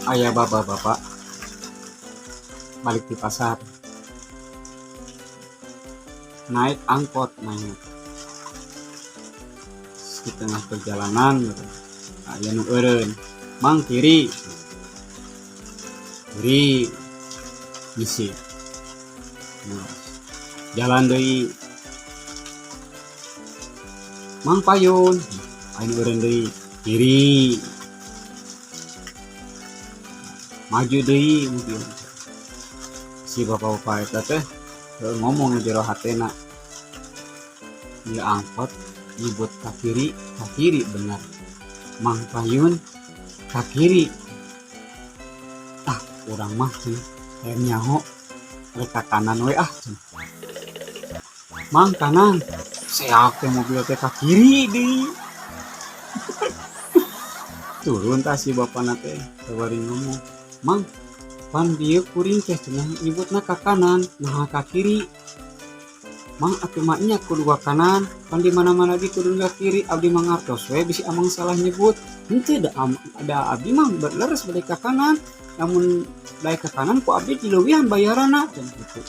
Ayah bapak-bapak balik di pasar, naik angkot, naik di tengah perjalanan gitu. Aya nu eureun, "Mang kiri." Kiri bisi. Nah, jalan deui. "Mang payun." Aya nu eureun deui, kiri. Maju deui mungkin. Si bapak-bapak eta teh ngomong di jero hatena, "Ieu angkot nyebut ka kiri bener. Mang payun ka kiri. Ah, urang mah hayang nyaho rek ka kanan we ah." "Mang kanan." Seak teh mobil teh ka kiri deui. Turun tah si bapana teh tewari ngomong, "Mang, pan dieu kuring teh cenah nyebutna ka kanan, naha ka kiri. Mang atuh mah nya kudu ka kanan, pan di mana-mana ge kudu ka kiri, abdi mah ngartos we bisi amang salah nyebut. Henteu da abdi mah leres bade ka kanan, namun dae ka kanan ku abdi dileuwihan bayaranna." Cenah kitu.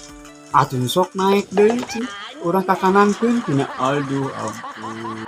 Atuh sok naik deui cenah. Urang ka kanankeun cenah. Aduh ampun.